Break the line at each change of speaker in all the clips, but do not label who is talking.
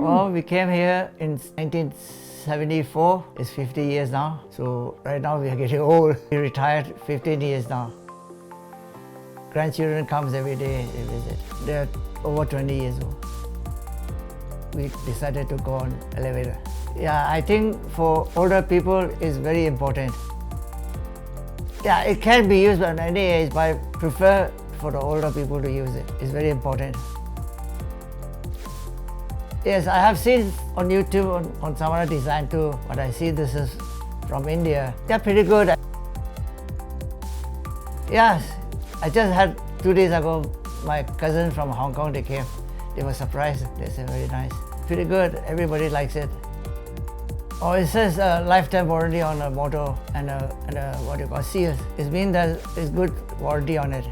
Well, we came here in 1974. It's 50 years now. So right now we are getting old. We retired 15 years now. Grandchildren comes every day, they visit. They're over 20 years old. We decided to go on elevator. Yeah, I think for older people it's very important. Yeah, it can be used at any age, but I prefer for the older people to use it. It's very important. Yes, I have seen on YouTube on some other design too, but I see this is from India. They're pretty good. Yes, I just had 2 days ago, my cousin from Hong Kong, they came. They were surprised. They said very nice. Pretty good, everybody likes it. Oh, it says lifetime warranty on a motor and a what you call seals. It means that it's good warranty on it.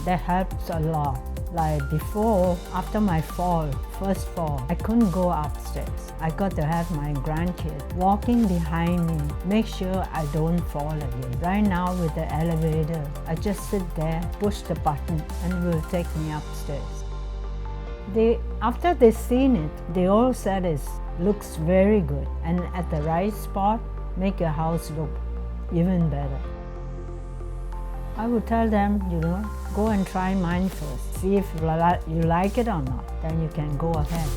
That helps a lot. Like before, after my first fall, I couldn't go upstairs. I got to have my grandkid walking behind me, make sure I don't fall again. Right now with the elevator, I just sit there, push the button, and it will take me upstairs. After they seen it, they all said it looks very good, and at the right spot, make your house look even better. I would tell them, go and try mine first. See if you like it or not, then you can go ahead.